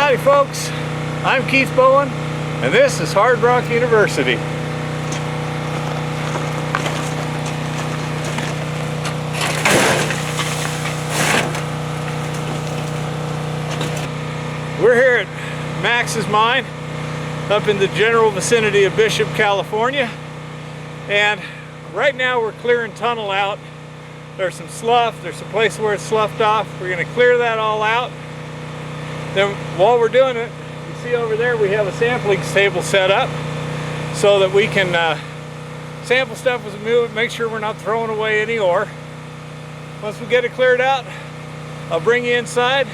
Howdy folks, I'm Keith Bowen and this is Hard Rock University. We're here at Max's mine up in the general vicinity of Bishop, California, and right now we're clearing tunnel out. There's some slough, there's some place where it's sloughed off. We're going to clear that all out. Then while we're doing it, you see over there we have a sampling table set up so that we can sample stuff as we move it, make sure we're not throwing away any ore. Once we get it cleared out, I'll bring you inside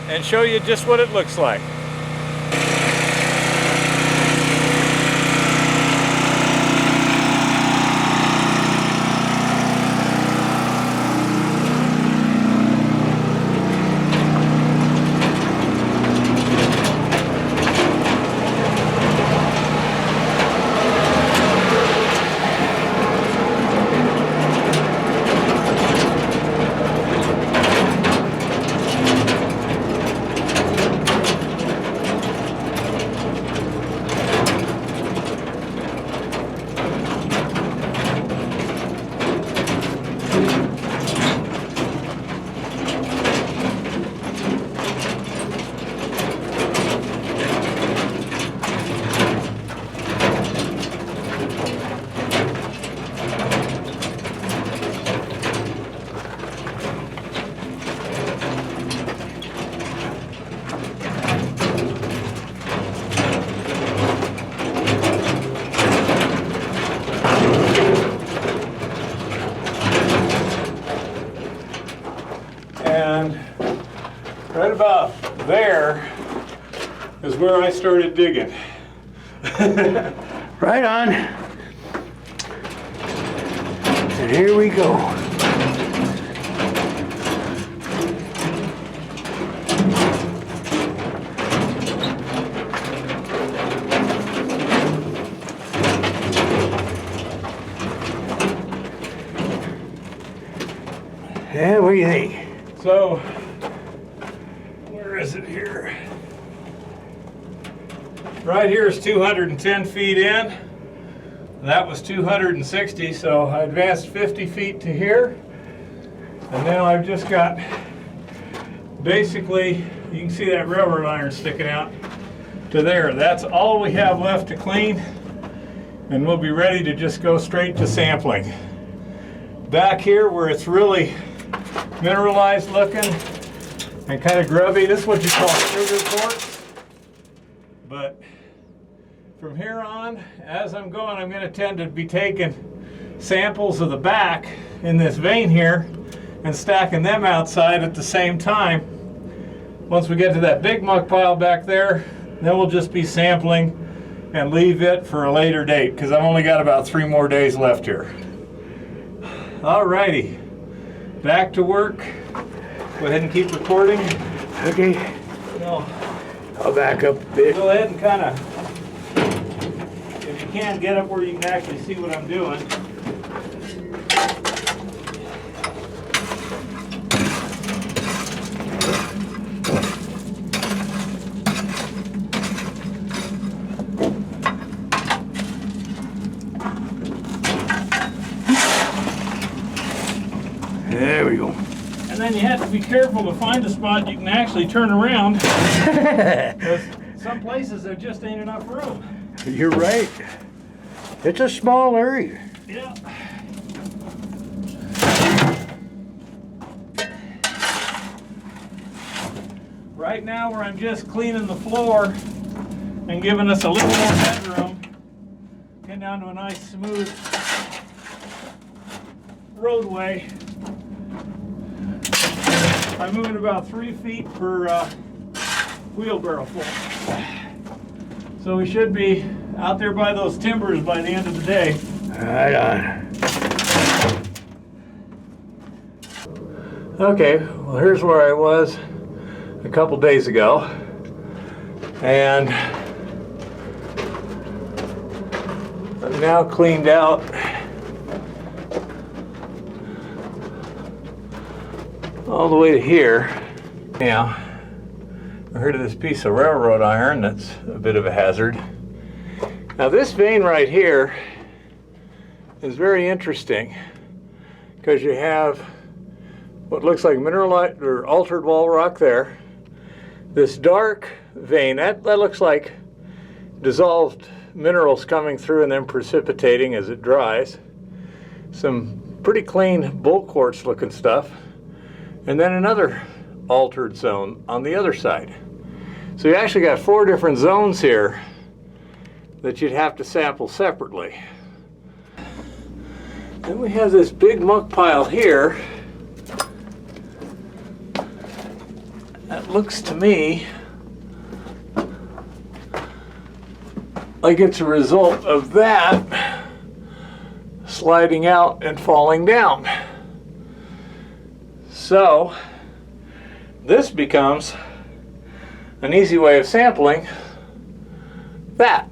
and show you just what it looks like. And right about there is where I started digging. Right on. And here we go. Yeah, what do you think? So, where is it here? Right here is 210 feet in. That was 260, so I advanced 50 feet to here. And now I've just got, basically, you can see that railroad iron sticking out to there. That's all we have left to clean, and we'll be ready to just go straight to sampling. Back here where it's really mineralized looking and kind of grubby, this is what you call sugar quartz. But from here on, as I'm going, I'm going to tend to be taking samples of the back in this vein here and stacking them outside at the same time. Once we get to that big muck pile back there, then we'll just be sampling and leave it for a later date because I've only got about 3 more days left here. Alrighty. Back to work. Go ahead and keep recording. Okay. No. I'll back up a bit. Go ahead and kind of, if you can, get up where you can actually see what I'm doing. There we go. And then you have to be careful to find a spot you can actually turn around. Because some places there just ain't enough room. You're right. It's a small area. Yeah. Right now where I'm just cleaning the floor and giving us a little more headroom, getting down to a nice smooth roadway. I'm moving about 3 feet per wheelbarrow full. So we should be out there by those timbers by the end of the day. Right on. Okay, well here's where I was a couple days ago. And I'm now cleaned out all the way to here. Now, I heard of this piece of railroad iron that's a bit of a hazard. Now this vein right here is very interesting because you have what looks like mineralized or altered wall rock there. This dark vein, that looks like dissolved minerals coming through and then precipitating as it dries. Some pretty clean bull quartz looking stuff. And then another altered zone on the other side. So you actually got 4 different zones here that you'd have to sample separately. Then we have this big muck pile here. That looks to me like it's a result of that sliding out and falling down. So this becomes an easy way of sampling that.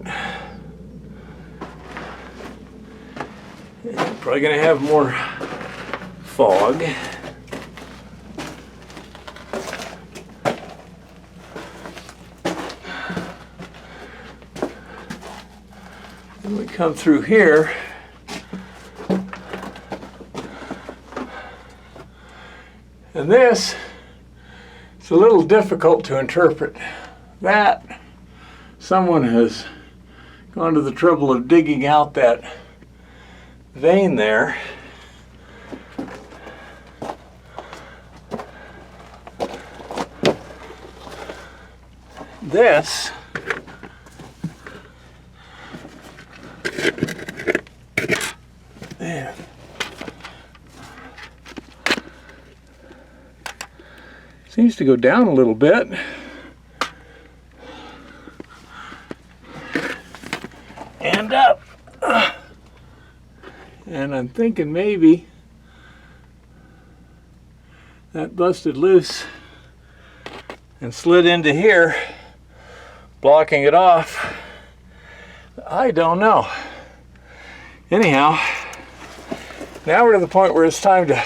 Probably going to have more fog. Then we come through here. And this, it's a little difficult to interpret. That, someone has gone to the trouble of digging out that vein there. This man, seems to go down a little bit. And up. And I'm thinking maybe that busted loose and slid into here, blocking it off. I don't know. Anyhow, now we're to the point where it's time to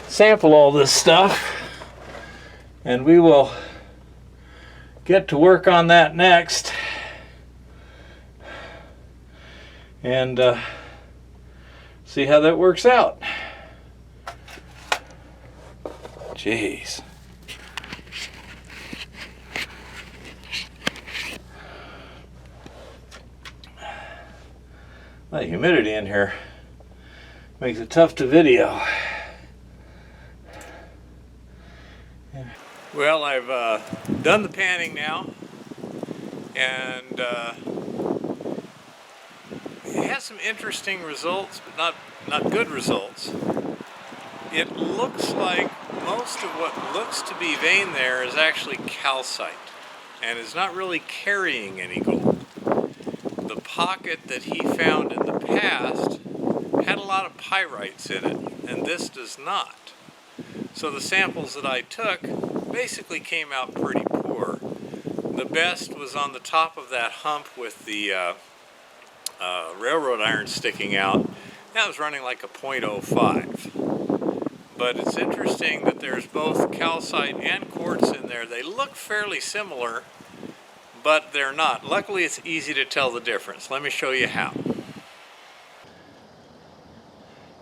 sample all this stuff, and we will get to work on that next. And see how that works out. Jeez. The humidity in here makes it tough to video. Well, I've done the panning now, and it has some interesting results, but not good results. It looks like most of what looks to be vein there is actually calcite, and is not really carrying any gold. The pocket that he found in the past had a lot of pyrites in it, and this does not. So the samples that I took basically came out pretty poor. The best was on the top of that hump with the railroad iron sticking out. That was running like a 0.05. But it's interesting that there's both calcite and quartz in there. They look fairly similar, but they're not. Luckily, it's easy to tell the difference. Let me show you how.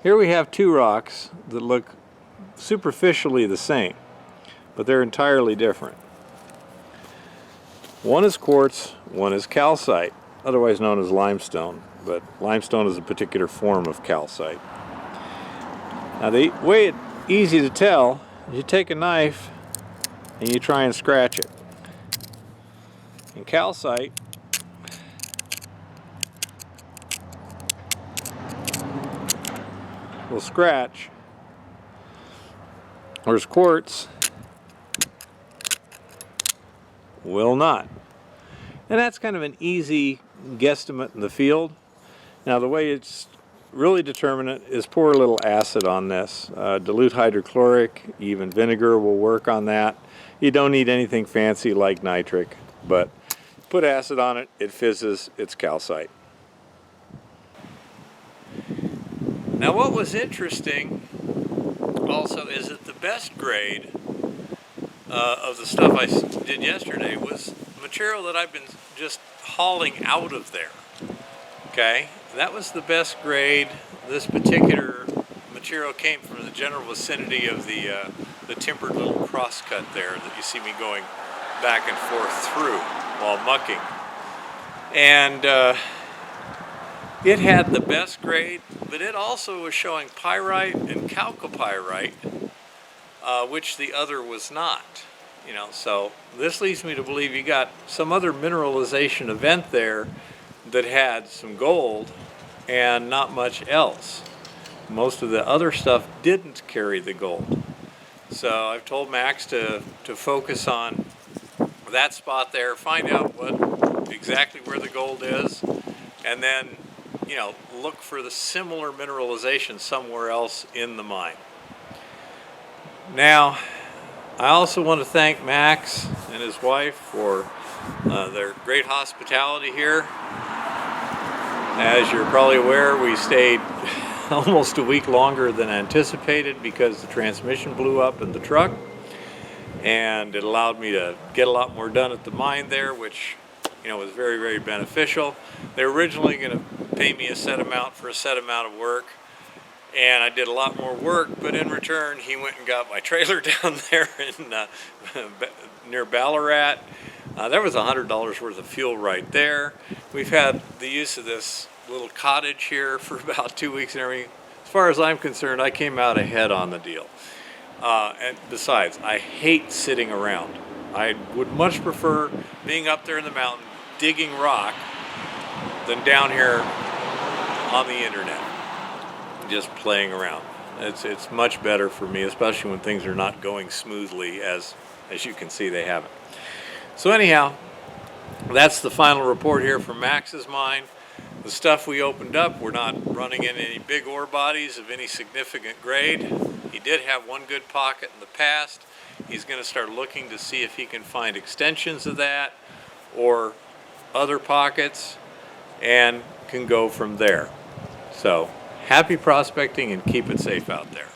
Here we have 2 rocks that look superficially the same, but they're entirely different. One is quartz, one is calcite, otherwise known as limestone, but limestone is a particular form of calcite. Now the way it's easy to tell is you take a knife and you try and scratch it. In calcite, will scratch, whereas quartz will not. And that's kind of an easy guesstimate in the field. Now the way it's really determine it is pour a little acid on this. Dilute hydrochloric, even vinegar will work on that. You don't need anything fancy like nitric, but put acid on it, it fizzes, it's calcite. Now what was interesting also is that the best grade of the stuff I did yesterday was material that I've been just hauling out of there. Okay, that was the best grade. This particular material came from the general vicinity of the timbered little crosscut there that you see me going back and forth through while mucking. And it had the best grade, but it also was showing pyrite and chalcopyrite, which the other was not. You know, so this leads me to believe you got some other mineralization event there that had some gold and not much else. Most of the other stuff didn't carry the gold. So I've told Max to focus on that spot there, find out exactly where the gold is, and then, you know, look for the similar mineralization somewhere else in the mine. Now, I also want to thank Max and his wife for their great hospitality here. As you're probably aware, we stayed almost a week longer than anticipated because the transmission blew up in the truck, and it allowed me to get a lot more done at the mine there, which, you know, was very, very beneficial. They were originally going to pay me a set amount for a set amount of work, and I did a lot more work, but in return he went and got my trailer down there in near Ballarat. There was $100 worth of fuel right there. We've had the use of this little cottage here for about 2 weeks and everything. As far as I'm concerned, I came out ahead on the deal. And besides, I hate sitting around. I would much prefer being up there in the mountain digging rock than down here on the internet, just playing around. It's much better for me, especially when things are not going smoothly, as you can see they haven't. So anyhow, that's the final report here from Max's mine. The stuff we opened up, we're not running in any big ore bodies of any significant grade. He did have one good pocket in the past. He's going to start looking to see if he can find extensions of that or other pockets, and can go from there. So happy prospecting and keep it safe out there.